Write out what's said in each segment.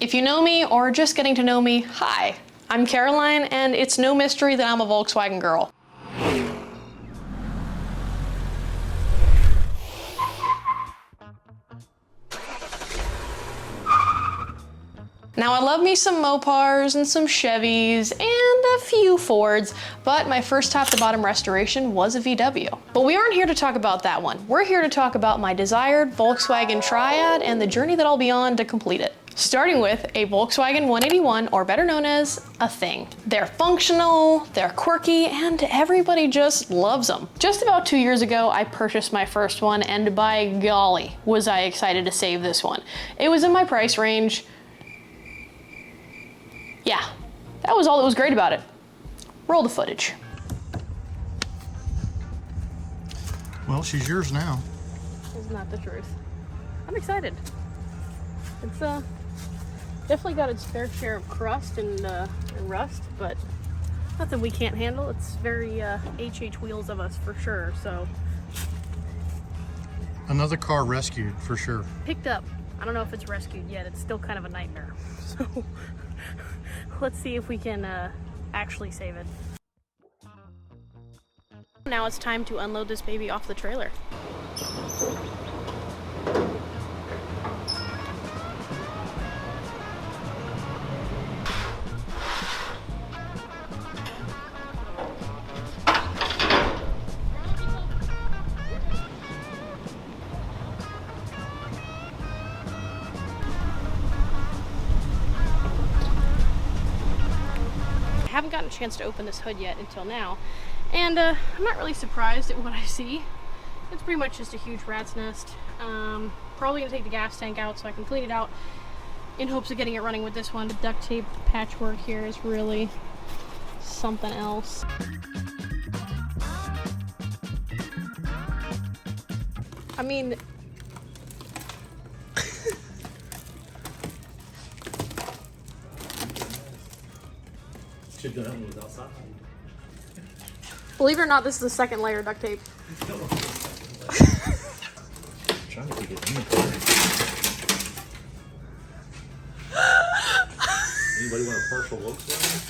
If you know me or just getting to know me, hi, I'm Caroline, and it's no mystery that I'm a Volkswagen girl. Now, I love me some Mopars and some Chevys and a few Fords, but my first top to bottom restoration was a VW. But we aren't here to talk about that one. We're here to talk about my desired Volkswagen Triad and the journey that I'll be on to complete it. Starting with a Volkswagen 181, or better known as a Thing. They're functional, they're quirky, and everybody just loves them. Just about 2 years ago, I purchased my first one, and by golly, was I excited to save this one. It was in my price range. Yeah, that was all that was great about it. Roll the footage. Well, she's yours now. It's not the truth. I'm excited. It's definitely got its fair share of crust and rust, but nothing we can't handle. It's very HHWheels of us for sure, so. Another car rescued, for sure. Picked up. I don't know if it's rescued yet. It's still kind of a nightmare. So let's see if we can actually save it. Now it's time to unload this baby off the trailer. I haven't gotten a chance to open this hood yet until now, and I'm not really surprised at what I see. It's pretty much just a huge rat's nest. Probably gonna take the gas tank out so I can clean it out in hopes of getting it running with this one. The duct tape patchwork here is really something else. I mean, Should have done it when it was outside. believe it or not, this is the second layer of duct tape. Trying to keep it in the car. Anybody want a partial Volkswagen?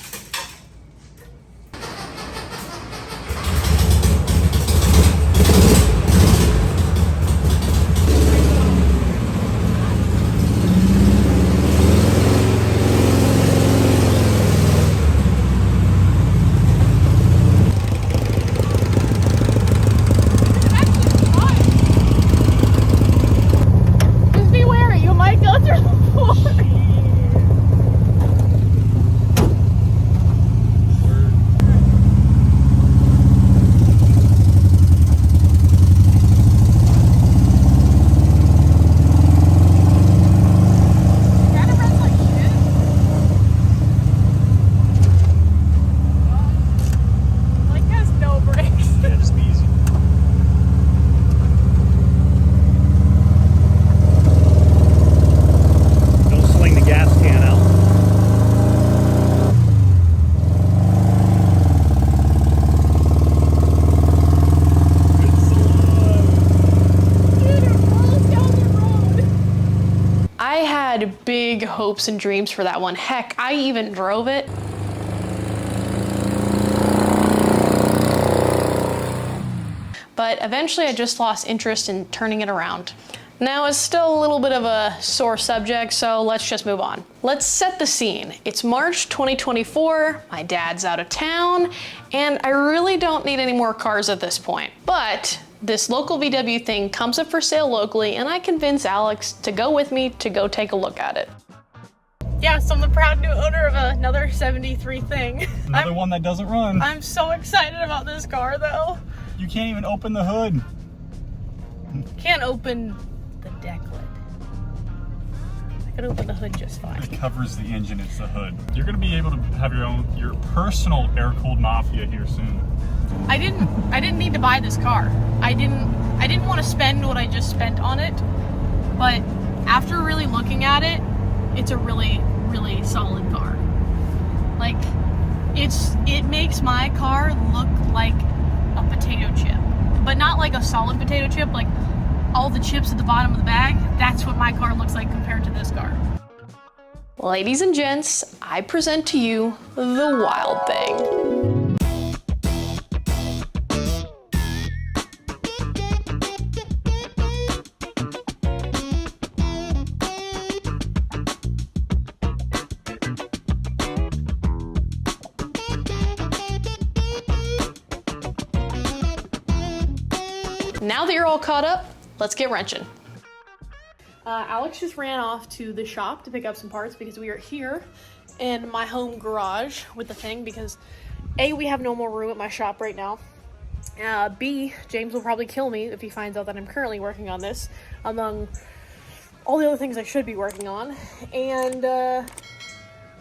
Big hopes and dreams for that one. Heck, I even drove it. But eventually I just lost interest in turning it around. Now it's still a little bit of a sore subject, so let's just move on. Let's set the scene. It's March 2024, my dad's out of town, and I really don't need any more cars at this point. But this local VW Thing comes up for sale locally, and I convince Alex to go with me to go take a look at it. Yeah, so I'm the proud new owner of another 73 Thing. Another one that doesn't run. I'm so excited about this car though. You can't even open the hood. Can't open the deck lid. I could open the hood just fine. It covers the engine, it's the hood. You're gonna be able to have your personal air-cooled Mafia here soon. I didn't need to buy this car. I didn't want to spend what I just spent on it, but after really looking at it, it's a really, really solid car. Like, it makes my car look like a potato chip, but not like a solid potato chip, like all the chips at the bottom of the bag. That's what my car looks like compared to this car. Ladies and gents, I present to you the Wild Thing. Now that you're all caught up, let's get wrenching. Alex just ran off to the shop to pick up some parts because we are here in my home garage with the thing because A, we have no more room at my shop right now. B, James will probably kill me if he finds out that I'm currently working on this among all the other things I should be working on. And I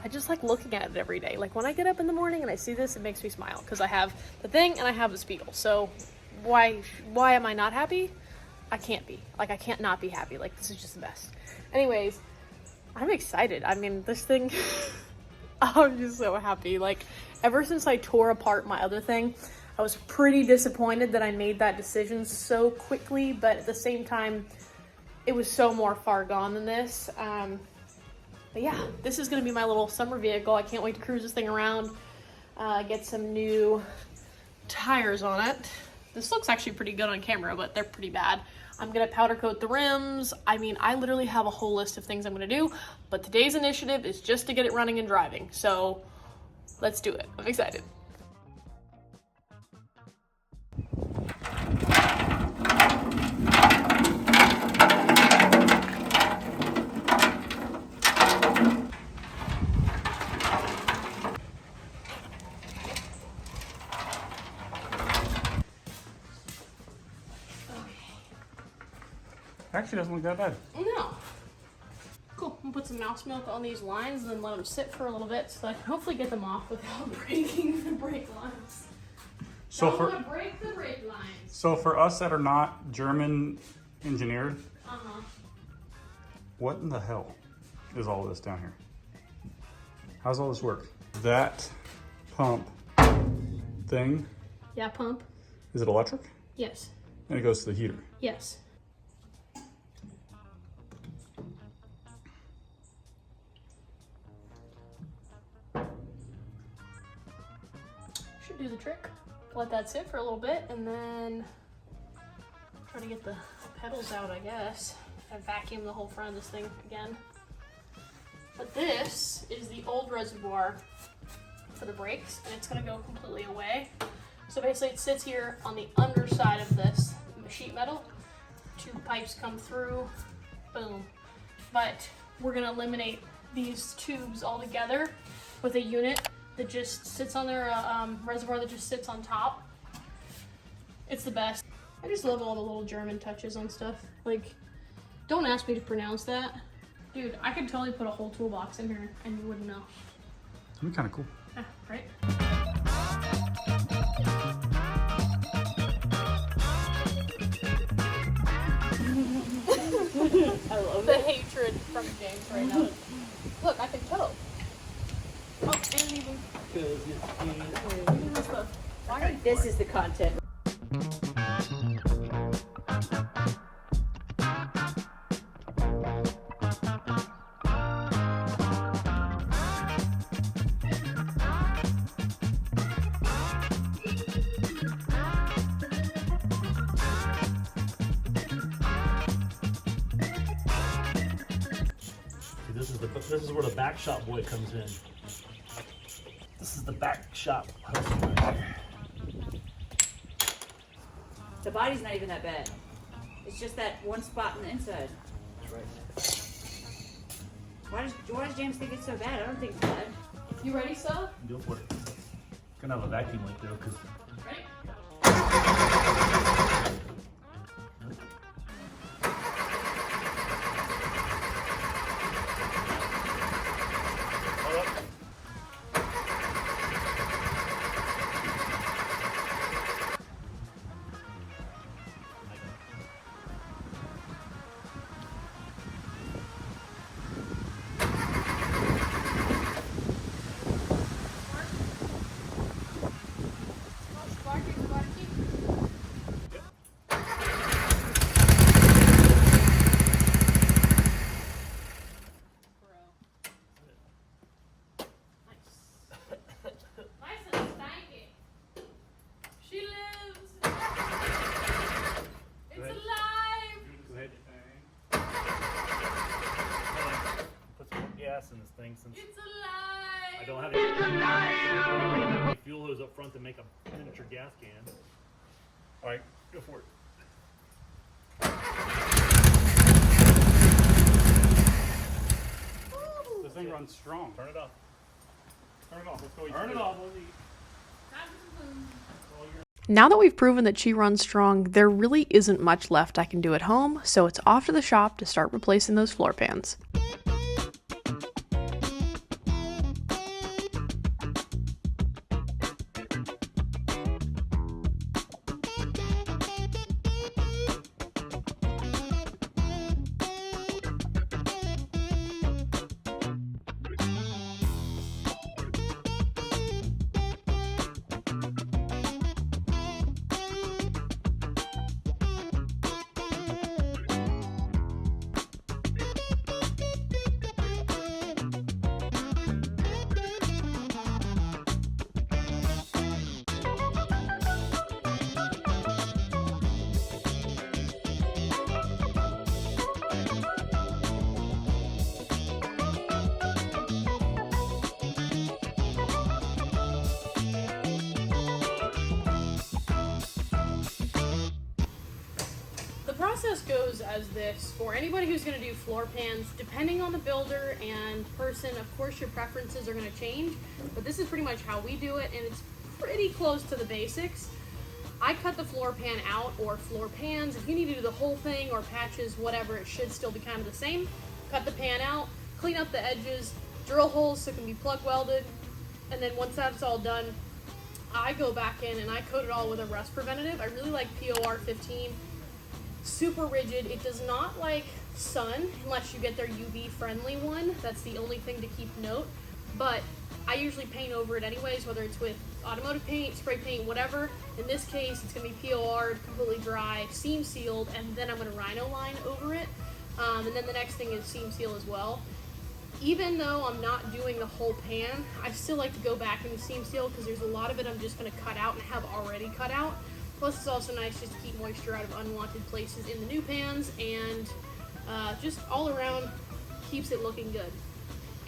just like looking at it every day. Like when I get up in the morning and I see this, it makes me smile because I have the thing and I have the Spiegel. So why am I not happy? I can't be. Like, I can't not be happy. Like, this is just the best. Anyways, I'm excited. I mean, this thing, I'm just so happy. Like, ever since I tore apart my other thing, I was pretty disappointed that I made that decision so quickly, but at the same time, it was so more far gone than this. But yeah, this is going to be my little summer vehicle. I can't wait to cruise this thing around, get some new tires on it. This looks actually pretty good on camera, but they're pretty bad. I'm gonna powder coat the rims. I mean, I literally have a whole list of things I'm gonna do, but today's initiative is just to get it running and driving. So let's do it. I'm excited. Actually, doesn't look that bad. No. Cool. I'm gonna put some mouse milk on these lines and then let them sit for a little bit so I can hopefully get them off without breaking the brake lines. So Don't wanna break the brake lines. So for us that are not German engineered, what in the hell is all of this down here? How's all this work? That pump thing, Yeah, pump. is it electric? Yes. And it goes to the heater. Yes. Should do the trick. Let that sit for a little bit and then try to get the pedals out, I guess. I vacuum the whole front of this thing again. But this is the old reservoir for the brakes and it's gonna go completely away. So basically it sits here on the underside of this sheet metal. Two pipes come through, boom. But we're gonna eliminate these tubes altogether with a unit that just sits on their reservoir that just sits on top. It's the best. I just love all the little German touches on stuff. Like, don't ask me to pronounce that. Dude, I could totally put a whole toolbox in here and you wouldn't know. That'd be kind of cool. Yeah, right? I love the hatred from James right now. Look, I can tow. Oh, and even. This is the content. This is where the back shop boy comes in. This is the back shop hustle right here. The body's not even that bad. It's just that one spot on the inside. That's right. Why does James think it's so bad? I don't think it's bad. You ready, Stella? Go for it. Gonna have a vacuum like though, cause Ready? gas in this thing since It's alive! I don't have a fuel hose up front to make a miniature gas can. All right, go for it. This thing runs strong. Turn it off. Turn it off. Let's go eat. Turn it food. off. Time for some food. Now that we've proven that she runs strong, there really isn't much left I can do at home, so it's off to the shop to start replacing those floor pans. The process goes as this. For anybody who's going to do floor pans, depending on the builder and person, of course your preferences are going to change, but this is pretty much how we do it, and it's pretty close to the basics. I cut the floor pan out, or floor pans. If you need to do the whole thing or patches, whatever, it should still be kind of the same. Cut the pan out, clean up the edges, drill holes so it can be plug welded, and then once that's all done, I go back in and I coat it all with a rust preventative. I really like POR 15. Super rigid. It does not like sun unless you get their UV friendly one. That's the only thing to keep note. But I usually paint over it anyways, whether it's with automotive paint, spray paint, whatever. In this case, it's going to be POR'd, completely dry, seam sealed, and then I'm going to rhino line over it. And then the next thing is seam seal as well. Even though I'm not doing the whole pan, I still like to go back and seam seal because there's a lot of it I'm just going to cut out and have already cut out. Plus, it's also nice just to keep moisture out of unwanted places in the new pans, and just all around keeps it looking good.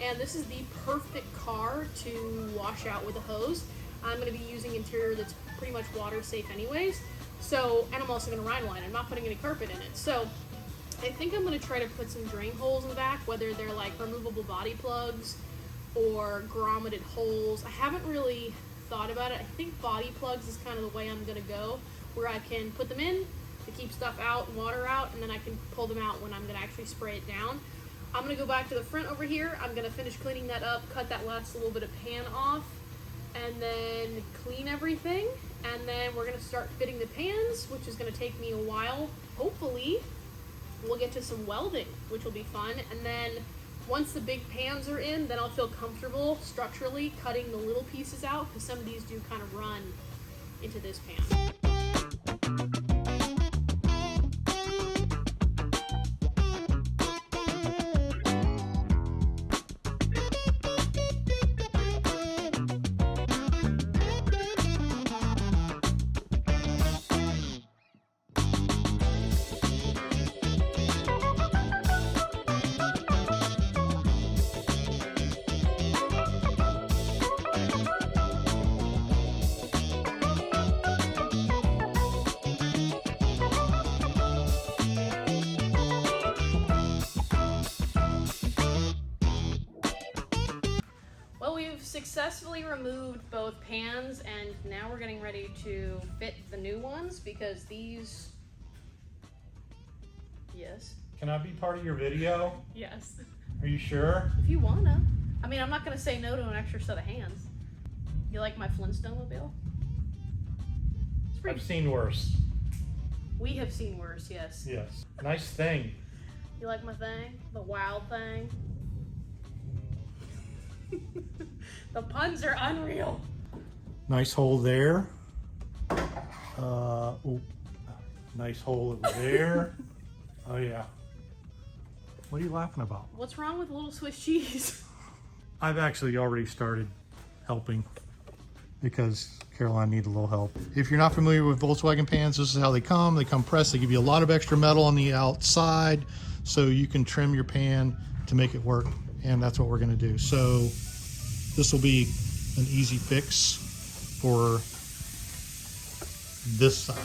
And this is the perfect car to wash out with a hose. I'm going to be using interior that's pretty much water safe anyways. So, and I'm also going to rhino line. I'm not putting any carpet in it. So, I think I'm going to try to put some drain holes in the back, whether they're like removable body plugs or grommeted holes. I haven't really thought about it. I think body plugs is kind of the way I'm going to go, where I can put them in to keep stuff out and water out, and then I can pull them out when I'm going to actually spray it down. I'm going to go back to the front over here. I'm going to finish cleaning that up, cut that last little bit of pan off, and then clean everything. And then we're going to start fitting the pans, which is going to take me a while. Hopefully, we'll get to some welding, which will be fun. And then once the big pans are in, then I'll feel comfortable structurally cutting the little pieces out, because some of these do kind of run into this pan. Successfully removed both pans, and now we're getting ready to fit the new ones because these... Yes. Can I be part of your video? Yes. Are you sure? If you wanna. I mean, I'm not gonna say no to an extra set of hands. You like my Flintstone-mobile? I've seen worse. We have seen worse, yes. Yes. Nice thing. You like my thing? The wild thing? The puns are unreal. Nice hole there. Nice hole over there. Oh yeah. What are you laughing about? What's wrong with a little Swiss cheese? I've actually already started helping because Caroline needed a little help. If you're not familiar with Volkswagen pans, this is how they come. They come pressed. They give you a lot of extra metal on the outside so you can trim your pan to make it work and that's what we're gonna do. So this will be an easy fix for this side.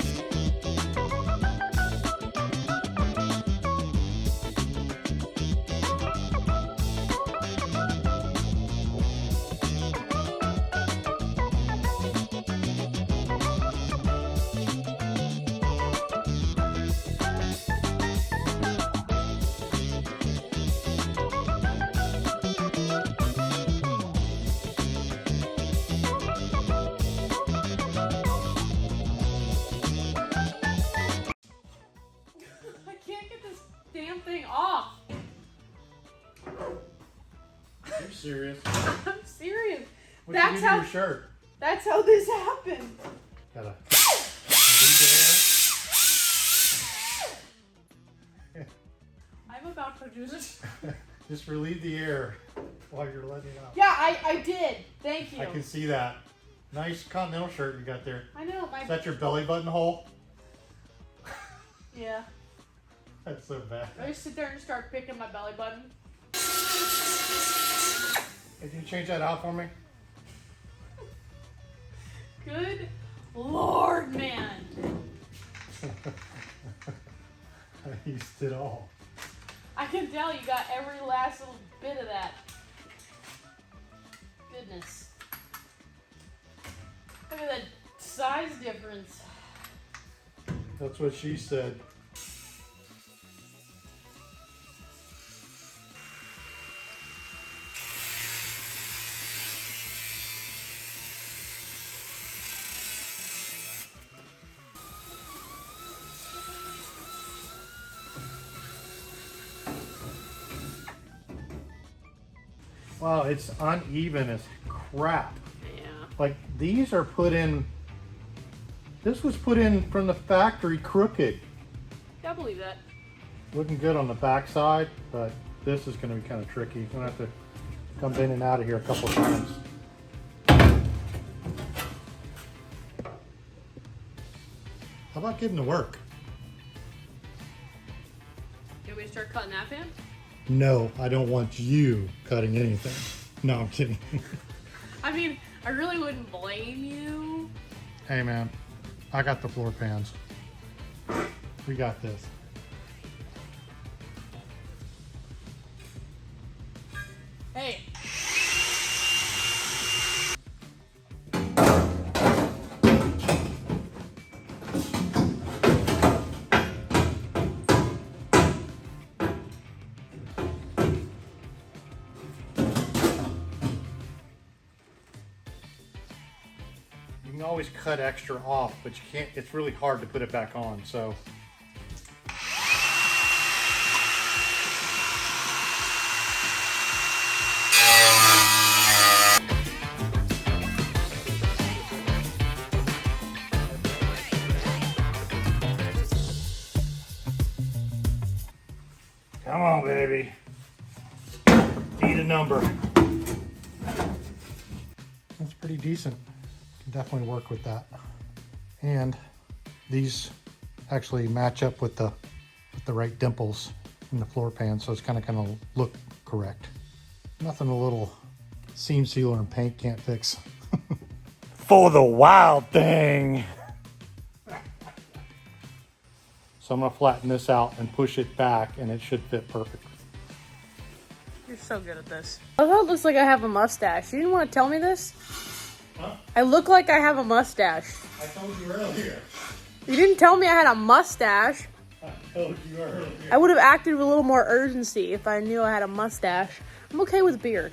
Damn thing off. You're serious? I'm serious. What That's you do to how your shirt? That's how this happened. Gotta I'm about to do this. just relieve the air while you're letting it out. Yeah, I did. Thank you. I can see that. Nice Continental shirt you got there. I know my. Is that your belly button hole? Yeah. That's so bad. I just sit there and just start picking my belly button. Hey, can you change that out for me? Good Lord, man. I used it all. I can tell you got every last little bit of that. Goodness. Look at that size difference. That's what she said. Wow, it's uneven as crap. Yeah. Like these are put in, this was put in from the factory crooked. I believe that. Looking good on the back side, but this is going to be kind of tricky. I'm going to have to come in and out of here a couple times. How about getting to work? Do we start cutting that fan? No, I don't want you cutting anything. No, I'm kidding. I mean, I really wouldn't blame you. Hey man, I got the floor pans. We got this. Hey. You can always cut extra off, but you can't, it's really hard to put it back on, so. Come on, baby. Eat a number. That's pretty decent. Can definitely work with that. And these actually match up with the right dimples in the floor pan, so it's kind of look correct. Nothing a little seam sealer and paint can't fix. For the wild thing. So I'm gonna flatten this out and push it back, and it should fit perfectly. You're so good at this. I thought it looks like I have a mustache. You didn't want to tell me this? Huh? I look like I have a mustache. I told you earlier. You didn't tell me I had a mustache. I told you earlier. I would have acted with a little more urgency if I knew I had a mustache. I'm okay with beard.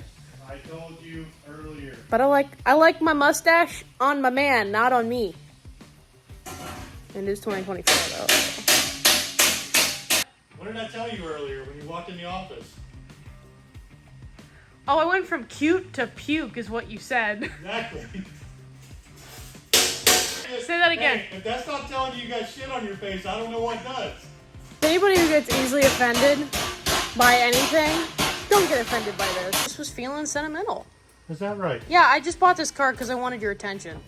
I told you earlier. But I like my mustache on my man, not on me. It is 2024 though. What did I tell you earlier when you walked in the office? Oh, I went from cute to puke is what you said. Exactly. Say that again. Hey, if that's not telling you got shit on your face, I don't know what does. Anybody who gets easily offended by anything, don't get offended by this. This was feeling sentimental. Is that right? Yeah, I just bought this car because I wanted your attention.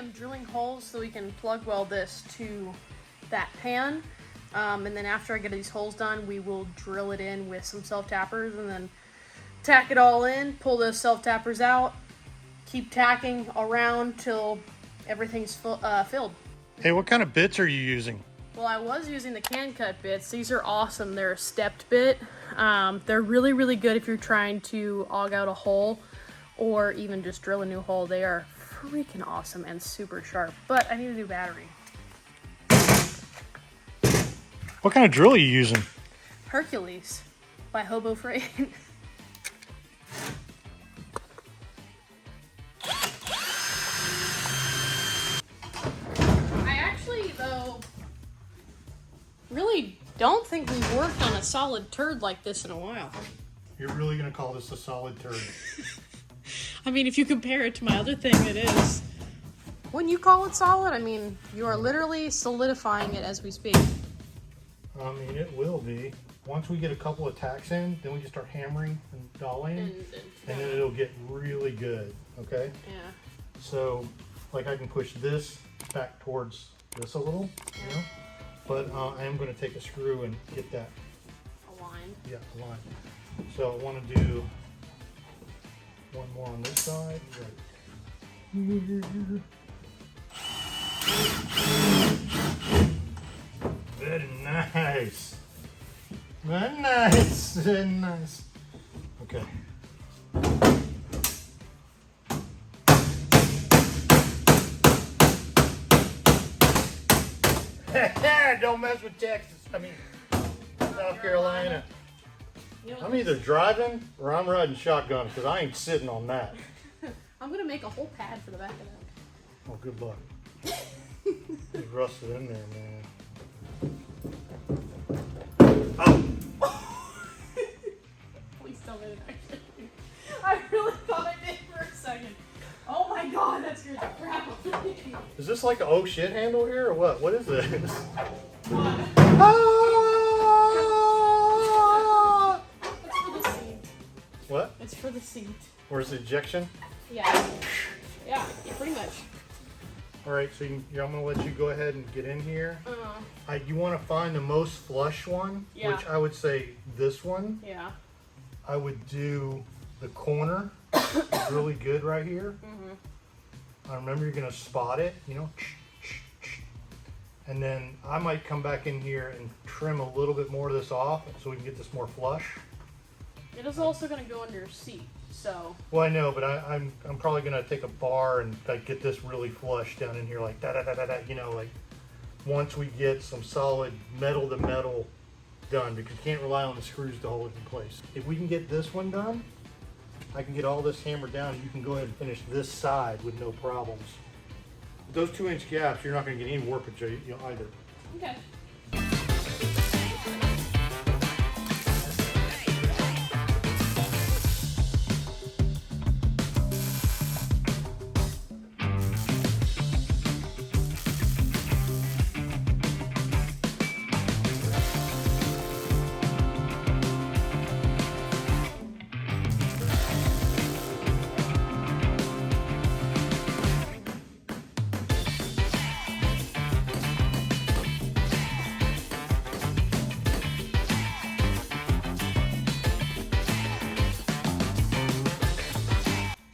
am drilling holes so we can plug weld this to that pan. And then after I get these holes done, we will drill it in with some self-tappers and then tack it all in, pull those self-tappers out, keep tacking around till everything's filled. Hey, what kind of bits are you using? Well, I was using the can cut bits. These are awesome. They're a stepped bit. They're really, really good if you're trying to aug out a hole or even just drill a new hole. They are freaking awesome and super sharp, but I need a new battery. What kind of drill are you using? Hercules by Hobo Freight. I actually, though, really don't think we've worked on a solid turd like this in a while. You're really gonna call this a solid turd? I mean, if you compare it to my other thing, it is. Wouldn't you call it solid? I mean, you are literally solidifying it as we speak. I mean, it will be. Once we get a couple of tacks in, then we can start hammering and dollying, and then it'll get really good, okay? Yeah. So, like, I can push this back towards this a little, you know? But I am going to take a screw and get that, Aligned. yeah, aligned. So I want to do one more on this side, right here. Very nice. Very nice. Very nice. Okay. Don't mess with Texas. I mean, South Carolina. You know, I'm either driving or I'm riding shotgun because I ain't sitting on that. I'm gonna make a whole pad for the back of that. Oh, good luck. It's rusted in there, man. Oh! Please tell me that actually. I really thought I did for a second. Oh my god, that scared the crap out of me. Is this like an oh shit handle here or what? What is this? What? Ah! It's for the seat. What? It's for the seat. Where's the ejection? Yeah. Yeah, pretty much. All right, so I'm gonna let you go ahead and get in here. Uh-huh. You want to find the most flush one, Yeah. which I would say this one. Yeah. I would do the corner. It's really good right here. Mm-hmm. I remember you're gonna spot it, you know. And then I might come back in here and trim a little bit more of this off so we can get this more flush. It is also going to go under your seat, so. Well, I know, but I'm probably gonna take a bar and like get this really flush down in here, like da da da da da. You know, like once we get some solid metal to metal done, because you can't rely on the screws to hold it in place. If we can get this one done, I can get all this hammered down, and you can go ahead and finish this side with no problems. With those 2-inch gaps, you're not going to get any warpage either. Okay.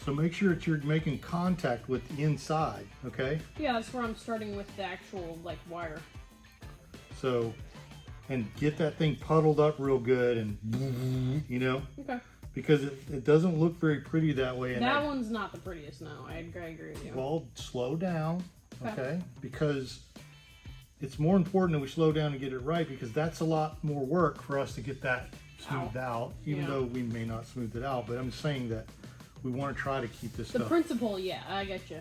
So make sure that you're making contact with the inside, okay? Yeah, that's where I'm starting with the actual, like, wire. So, and get that thing puddled up real good and, you know? Okay. Because it doesn't look very pretty that way. And That one's not the prettiest, no. I agree with you. Well, slow down, Okay. okay? Because it's more important that we slow down and get it right, because that's a lot more work for us to get that smoothed out, even Yeah. though we may not smooth it out. But I'm saying that we want to try to keep this The stuff. principle, yeah, I get you.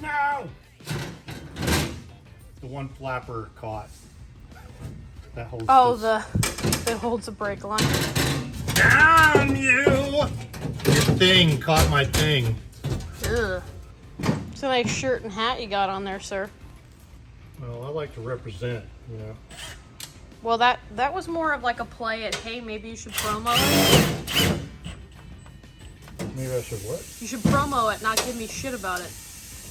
No! The one flapper caught. that holds. Oh, this. it holds the brake line. Damn you! Your thing caught my thing. Ugh. It's a nice shirt and hat you got on there, sir. Well, I like to represent, you know. Well, that was more of like a play at, hey, maybe you should promo it. Maybe I should what? You should promo it, not give me shit about it.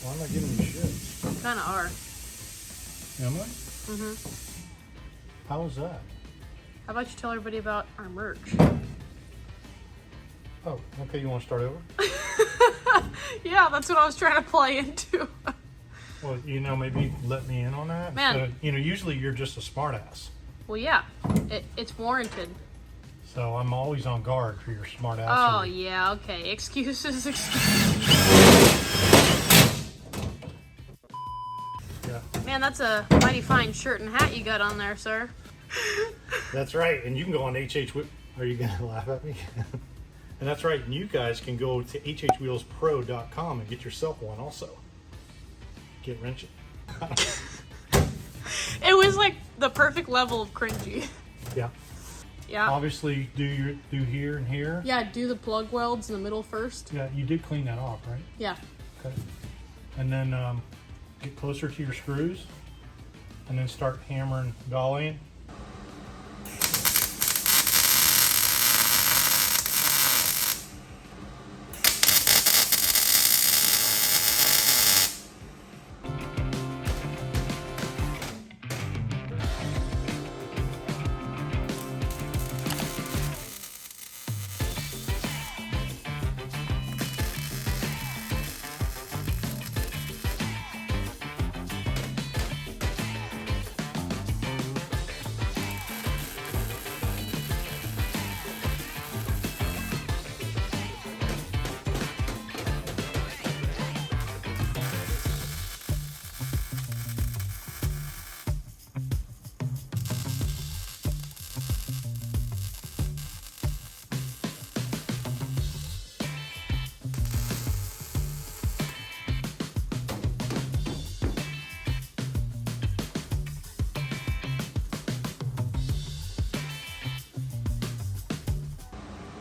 Why am I giving you shit? You kind of are. Am I? Mm-hmm. How was that? How about you tell everybody about our merch? Oh, okay, you want to start over? Yeah, that's what I was trying to play into. Well, you know, maybe let me in on that. Man. You know, usually you're just a smartass. Well, yeah, it's warranted. So I'm always on guard for your smartass. Oh, yeah, okay. Excuses. Yeah. Man, that's a mighty fine shirt and hat you got on there, sir. That's right, and you can go on HH. Are you gonna laugh at me? And that's right, and you guys can go to HHWheelsPro.com and get yourself one also. Get wrenching. It was like the perfect level of cringy. Yeah. Yeah. Obviously, do here and here. Yeah, do the plug welds in the middle first. Yeah, you did clean that off, right? Yeah. Okay. And then get closer to your screws, and then start hammering, dollying.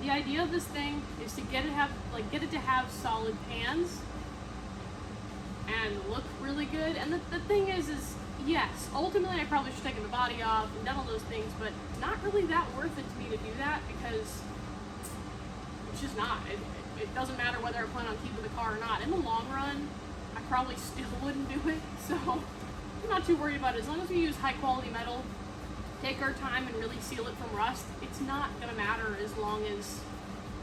The idea of this thing is to get it to have solid pans and look really good. And the thing is yes, ultimately I probably should have taken the body off and done all those things, but not really that worth it to me to do that because it's just not. It doesn't matter whether I plan on keeping the car or not. In the long run, I probably still wouldn't do it, so I'm not too worried about it. As long as we use high quality metal, take our time and really seal it from rust, it's not gonna matter as long as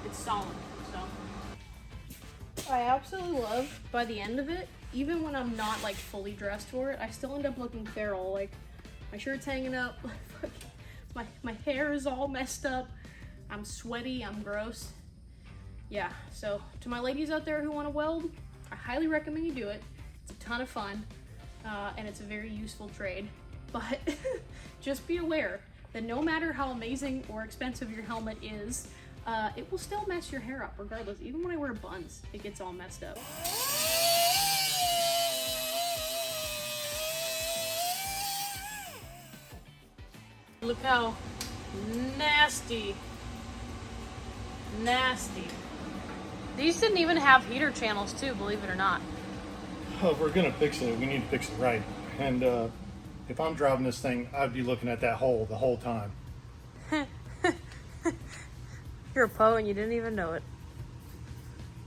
it's solid. So I absolutely love, by the end of it, even when I'm not like fully dressed for it, I still end up looking feral. Like my shirt's hanging up, my hair is all messed up, I'm sweaty, I'm gross. Yeah, so to my ladies out there who want to weld, I highly recommend you do it. It's a ton of fun, and it's a very useful trade. But just be aware that no matter how amazing or expensive your helmet is, it will still mess your hair up regardless. Even when I wear buns, it gets all messed up. Look how nasty. These didn't even have heater channels too, believe it or not. Oh, if we're gonna fix it, we need to fix it right. And if I'm driving this thing, I'd be looking at that hole the whole time. You're a pro and you didn't even know it.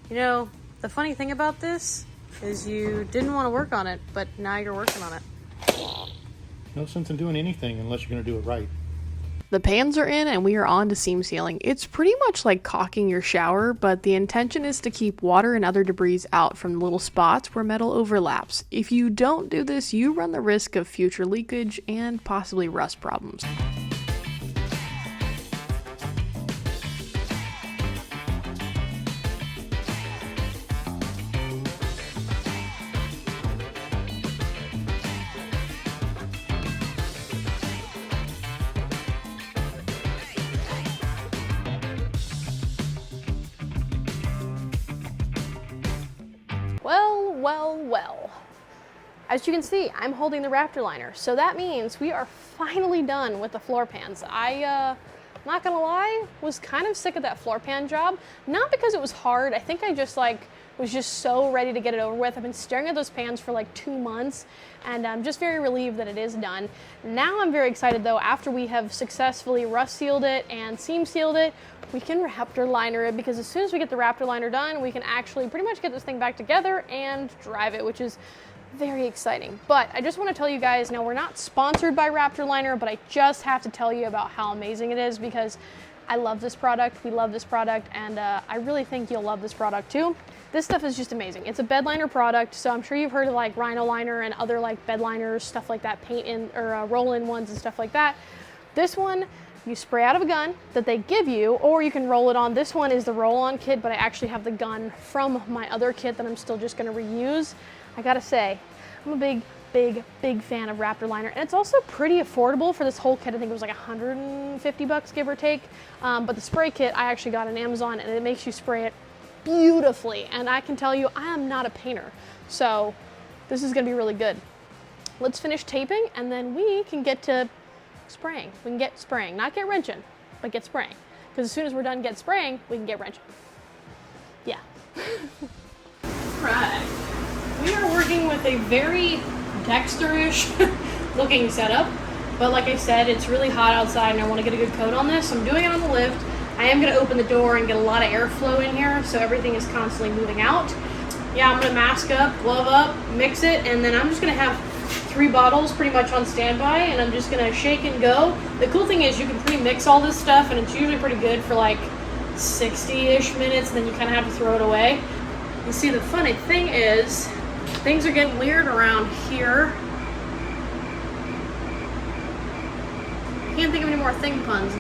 You know, the funny thing about this is you didn't want to work on it, but now you're working on it. No sense in doing anything unless you're gonna do it right. The pans are in and we are on to seam sealing. It's pretty much like caulking your shower, but the intention is to keep water and other debris out from little spots where metal overlaps. If you don't do this, you run the risk of future leakage and possibly rust problems. Well. As you can see, I'm holding the Raptor liner. So that means we are finally done with the floor pans. Not gonna lie, was kind of sick of that floor pan job. Not because it was hard, I think I just was just so ready to get it over with. I've been staring at those pans for like 2 months, and I'm just very relieved that it is done. Now I'm very excited though, after we have successfully rust sealed it and seam sealed it, we can Raptor liner it, because as soon as we get the Raptor liner done, we can actually pretty much get this thing back together and drive it, which is very exciting. But I just want to tell you guys, now we're not sponsored by Raptor liner, but I just have to tell you about how amazing it is, because I love this product, we love this product, and I really think you'll love this product too. This stuff is just amazing. It's a bed liner product, so I'm sure you've heard of like Rhino liner and other like bed liners, stuff like that, paint in or roll-in ones and stuff like that. This one, you spray out of a gun that they give you, or you can roll it on. This one is the roll-on kit, but I actually have the gun from my other kit that I'm still just gonna reuse. I gotta say, I'm a big fan of Raptor liner, and it's also pretty affordable for this whole kit. I think it was like 150 bucks, give or take. But the spray kit I actually got on Amazon, and it makes you spray it beautifully. And I can tell you, I am not a painter, so this is gonna be really good. Let's finish taping, and then we can get to spraying. We can get spraying, not get wrenching, but get spraying. Because as soon as we're done get spraying, we can get wrenching. Yeah. Right. We are working with a very Dexter-ish looking setup, but like I said, it's really hot outside and I want to get a good coat on this, so I'm doing it on the lift. I am going to open the door and get a lot of airflow in here, so everything is constantly moving out. Yeah, I'm going to mask up, glove up, mix it, and then I'm just going to have 3 bottles pretty much on standby, and I'm just going to shake and go. The cool thing is you can pre-mix all this stuff, and it's usually pretty good for like 60-ish minutes, then you kind of have to throw it away. You see, the funny thing is, things are getting weird around here. Can't think of any more thing puns.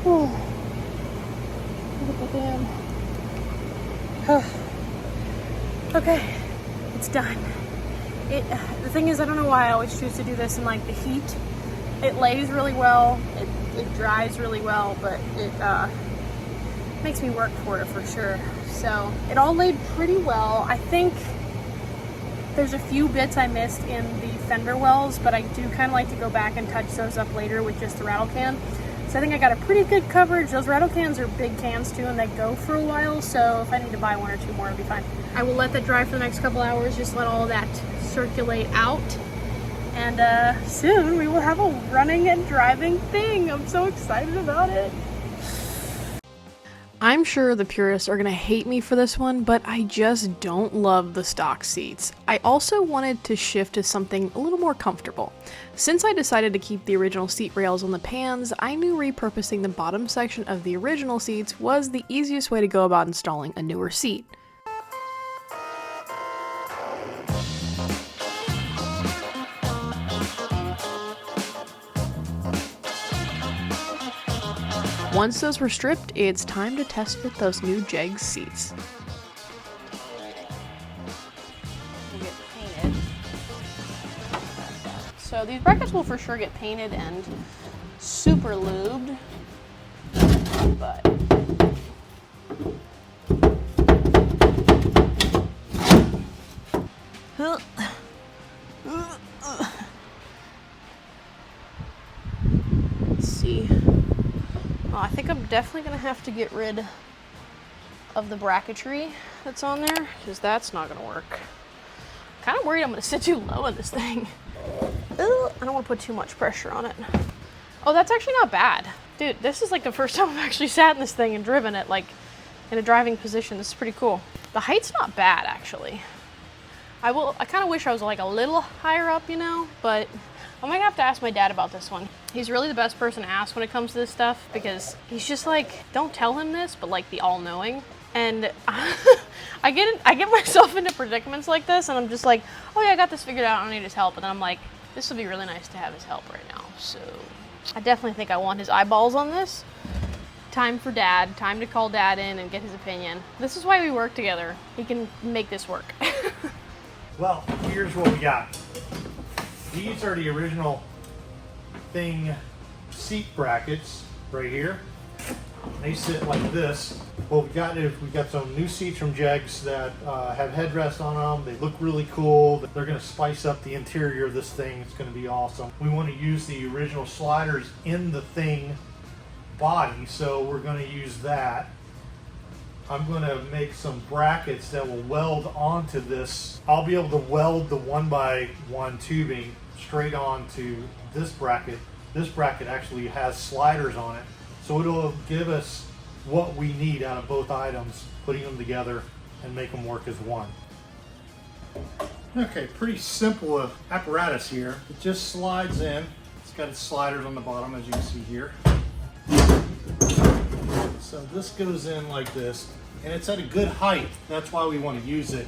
Whew. Look at that. Okay, it's done. The thing is, I don't know why I always choose to do this in like the heat. It lays really well, it dries really well, but it makes me work for it for sure. So it all laid pretty well. I think there's a few bits I missed in the fender wells, but I do kind of like to go back and touch those up later with just the rattle can. So I think I got a pretty good coverage. Those rattle cans are big cans too, and they go for a while, so if I need to buy one or two more, it'll be fine. I will let that dry for the next couple hours, just let all of that circulate out. And soon we will have a running and driving thing. I'm so excited about it. I'm sure the purists are gonna hate me for this one, but I just don't love the stock seats. I also wanted to shift to something a little more comfortable. Since I decided to keep the original seat rails on the pans, I knew repurposing the bottom section of the original seats was the easiest way to go about installing a newer seat. Once those were stripped, it's time to test fit those new Jegs seats. We'll get painted. So these brackets will for sure get painted and super lubed, but let's see. I think I'm definitely going to have to get rid of the bracketry that's on there, because that's not going to work. Kind of worried I'm going to sit too low in this thing. I don't want to put too much pressure on it. Oh, that's actually not bad. Dude, this is like the first time I've actually sat in this thing and driven it, like in a driving position. This is pretty cool. The height's not bad, actually. I kind of wish I was like a little higher up, you know, but I might have to ask my dad about this one. He's really the best person to ask when it comes to this stuff, because he's just like, don't tell him this, but like the all-knowing. And I get myself into predicaments like this, and I'm just like, oh yeah, I got this figured out, I don't need his help. And then I'm like, this would be really nice to have his help right now. So I definitely think I want his eyeballs on this. Time for dad, time to call dad in and get his opinion. This is why we work together. He can make this work. Well, here's what we got. These are the original thing seat brackets right here. They sit like this. What we got is we got some new seats from Jegs that have headrests on them. They look really cool. They're going to spice up the interior of this thing. It's going to be awesome. We want to use the original sliders in the thing body, so we're going to use that. I'm going to make some brackets that will weld onto this. I'll be able to weld the 1x1 tubing straight onto this bracket. This bracket actually has sliders on it, so it'll give us what we need out of both items, putting them together and make them work as one. Okay, pretty simple apparatus here. It just slides in. It's got its sliders on the bottom, as you can see here. So this goes in like this, and it's at a good height. That's why we want to use it,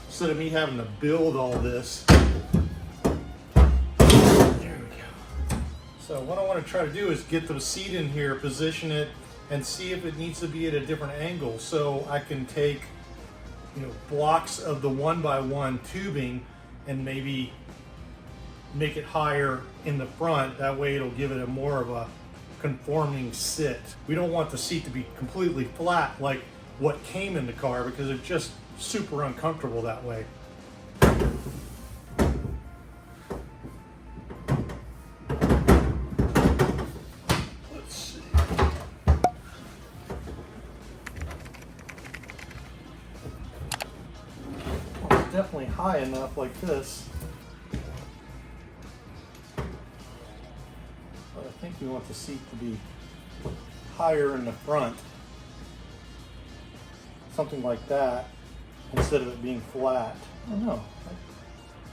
instead of me having to build all this. There we go. So what I want to try to do is get the seat in here, position it, and see if it needs to be at a different angle, so I can take, you know, blocks of the 1x1 tubing and maybe make it higher in the front. That way it'll give it a more of a conforming sit. We don't want the seat to be completely flat like what came in the car, because it's just super uncomfortable that way. Let's see. Well, it's definitely high enough like this. But I think we want the seat to be higher in the front. Something like that, instead of it being flat. I don't know.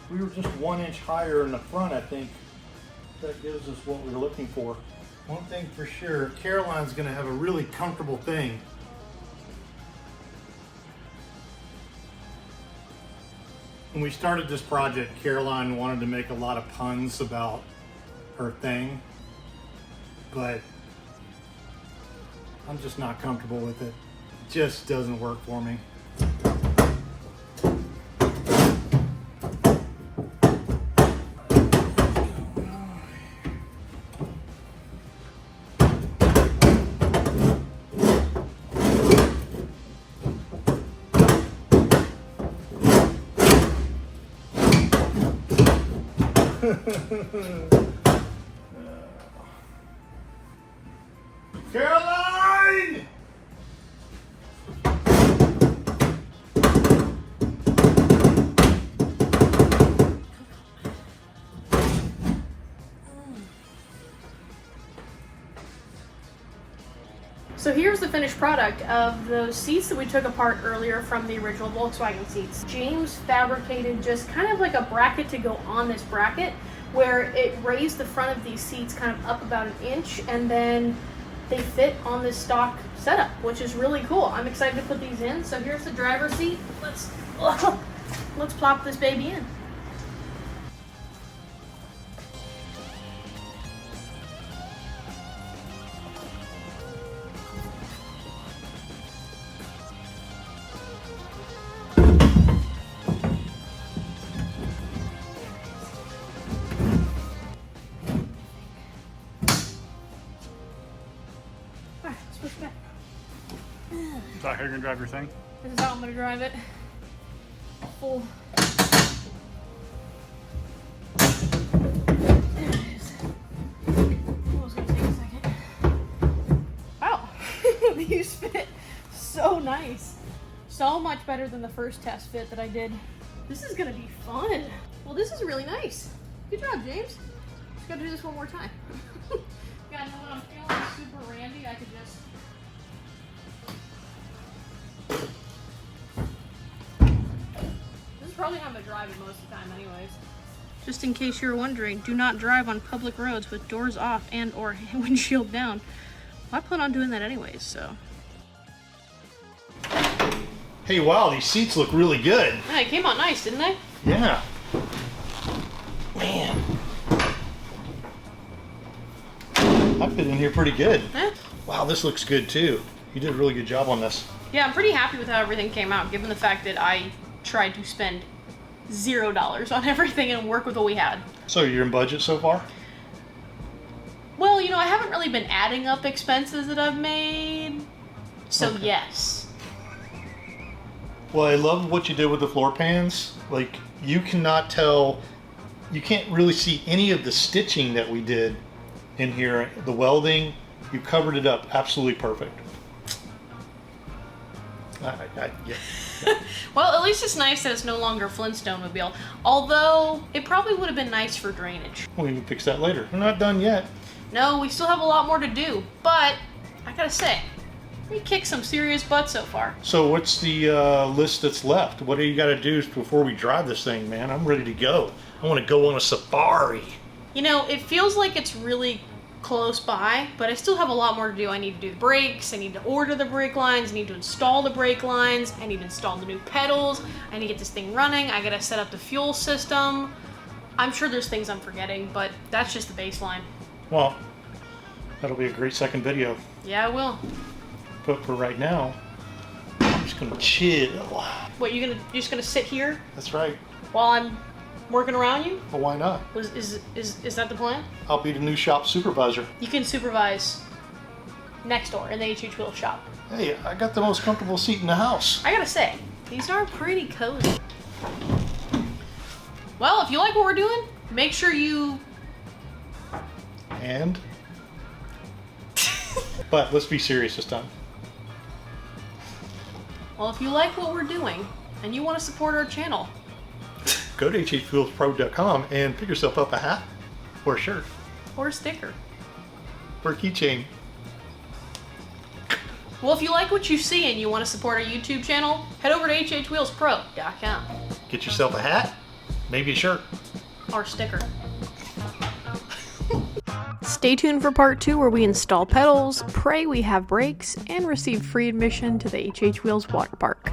If we were just 1 inch higher in the front, I think that gives us what we're looking for. One thing for sure, Caroline's gonna have a really comfortable thing. When we started this project, Caroline wanted to make a lot of puns about her thing, but I'm just not comfortable with it. It just doesn't work for me. Caroline! So here's the finished product of those seats that we took apart earlier from the original Volkswagen seats. James fabricated just kind of like a bracket to go on this bracket where it raised the front of these seats kind of up about 1 inch, and then they fit on this stock setup, which is really cool. I'm excited to put these in. So here's the driver's seat. Let's plop this baby in. Is that how you're gonna drive your thing? This is how I'm gonna drive it. Full. There it is. Oh, it's gonna take a second. Wow, these fit so nice. So much better than the first test fit that I did. This is gonna be fun. Well, this is really nice. Good job, James. Just gotta do this one more time. Yeah, know when I'm feeling super randy, I could just. This is probably how I'm gonna drive it most of the time anyways. Just in case you're wondering, do not drive on public roads with doors off and or windshield down. Well, I plan on doing that anyways, so. Hey, wow, these seats look really good. Yeah, it came out nice, didn't they? Yeah. Man. I fit in here pretty good. Yeah. Wow, this looks good too. You did a really good job on this. Yeah, I'm pretty happy with how everything came out, given the fact that I tried to spend $0 on everything and work with what we had. So you're in budget so far? Well, you know, I haven't really been adding up expenses that I've made, so Okay. yes. Well, I love what you did with the floor pans. Like, you cannot tell, you can't really see any of the stitching that we did in here. The welding, you covered it up absolutely perfect. Yeah. Well, at least it's nice that it's no longer Flintstone Mobile. Although, it probably would have been nice for drainage. We can fix that later. We're not done yet. No, we still have a lot more to do, but I gotta say, we kicked some serious butt so far. So what's the list that's left? What do you got to do before we drive this thing, man? I'm ready to go. I want to go on a safari. You know, it feels like it's really close by, but I still have a lot more to do. I need to do the brakes, I need to order the brake lines, I need to install the brake lines, I need to install the new pedals, I need to get this thing running, I gotta set up the fuel system. I'm sure there's things I'm forgetting, but that's just the baseline. Well, that'll be a great second video. Yeah, I will. But for right now, I'm just gonna chill. What, you're just gonna sit here That's right. while I'm working around you? Well, why not? Is that the plan? I'll be the new shop supervisor. You can supervise next door in the HHWheels shop. Hey, I got the most comfortable seat in the house. I gotta say, these are pretty cozy. Well, if you like what we're doing, make sure you... And? But let's be serious this time. Well, if you like what we're doing and you want to support our channel, Go to HHWheelsPro.com and pick yourself up a hat or a shirt or a sticker. or a keychain. Well, if you like what you see and you want to support our YouTube channel, head over to HHWheelsPro.com. Get yourself a hat, maybe a shirt. Or sticker. Stay tuned for part 2 where we install pedals, pray we have brakes, and receive free admission to the HHWheels water park.